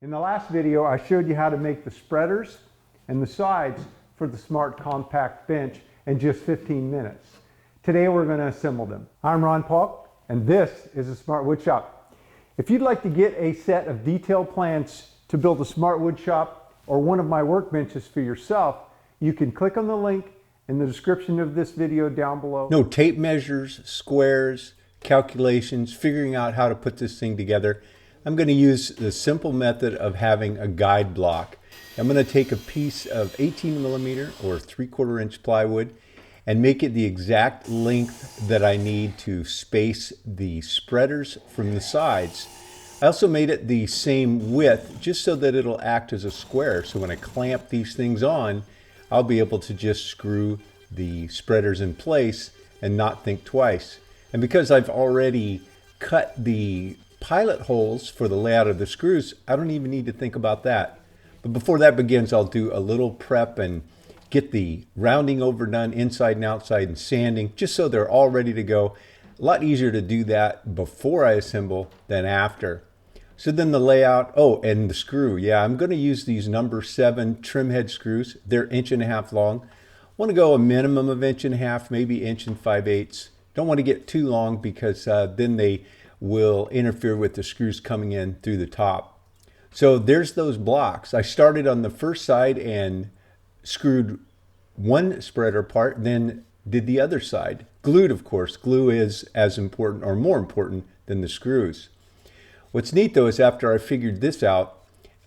In the last video, I showed you how to make the spreaders and the sides for the Smart Compact Bench in just 15 minutes. Today we're going to assemble them. I'm Ron Paulk, and this is a Smart Wood Shop. If you'd like to get a set of detailed plans to build a Smart Wood Shop or one of my workbenches for yourself, you can click on the link in the description of this video down below. No tape measures, squares, calculations, figuring out how to put this thing together. I'm going to use the simple method of having a guide block. I'm going to take a piece of 18 millimeter or 3/4 inch plywood and make it the exact length that I need to space the spreaders from the sides. I also made it the same width just so that it'll act as a square. So when I clamp these things on, I'll be able to just screw the spreaders in place and not think twice. And because I've already cut the pilot holes for the layout of the screws, I don't even need to think about that. But before that begins, I'll do a little prep and get the rounding over done inside and outside and sanding, just so they're all ready to go. A lot easier to do that before I assemble than after. So then the layout, oh, and the screw. Yeah, I'm going to use these number 7 trim head screws. They're 1.5 long. Want to go a minimum of 1.5, maybe 1 5/8. Don't want to get too long because then they will interfere with the screws coming in through the top. So there's those blocks. I started on the first side and screwed one spreader apart, then did the other side. Glued, of course. Glue is as important or more important than the screws. What's neat though is after I figured this out,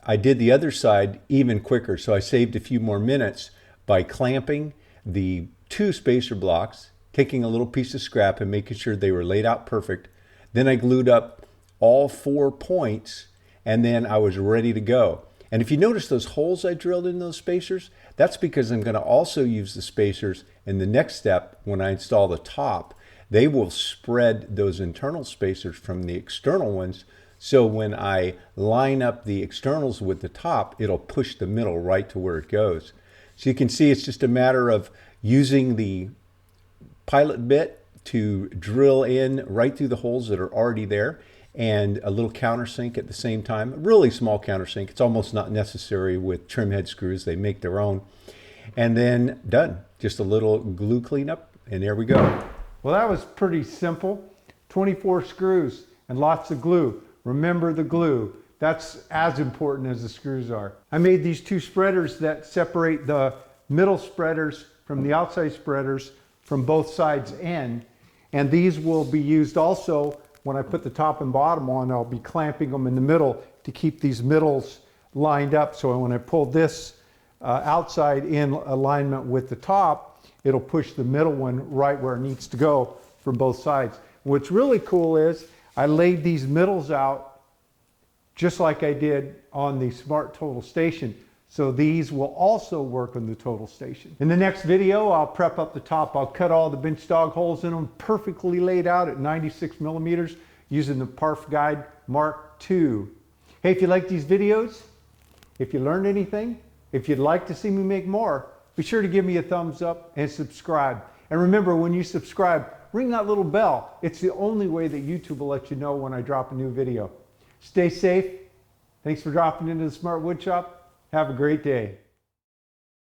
I did the other side even quicker. So I saved a few more minutes by clamping the 2 spacer blocks, taking a little piece of scrap and making sure they were laid out perfect. Then I glued up all 4 points and then I was ready to go. And if you notice those holes I drilled in those spacers, that's because I'm going to also use the spacers in the next step when I install the top. They will spread those internal spacers from the external ones. So when I line up the externals with the top, it'll push the middle right to where it goes. So you can see it's just a matter of using the pilot bit to drill in right through the holes that are already there, and a little countersink at the same time. A really small countersink. It's almost not necessary with trim head screws. They make their own. And then done. Just a little glue cleanup, and there we go. Well, that was pretty simple. 24 screws and lots of glue. Remember the glue. That's as important as the screws are. I made these 2 spreaders that separate the middle spreaders from the outside spreaders from both sides in. And these will be used also when I put the top and bottom on. I'll be clamping them in the middle to keep these middles lined up. So when I pull this outside in alignment with the top, it'll push the middle one right where it needs to go from both sides. What's really cool is I laid these middles out just like I did on the Smart Total Station. So these will also work on the Total Station. In the next video, I'll prep up the top. I'll cut all the bench dog holes in them, perfectly laid out at 96 millimeters using the Parf Guide Mark II. Hey, if you like these videos, if you learned anything, if you'd like to see me make more, be sure to give me a thumbs up and subscribe. And remember, when you subscribe, ring that little bell. It's the only way that YouTube will let you know when I drop a new video. Stay safe. Thanks for dropping into the Smart Wood Shop. Have a great day.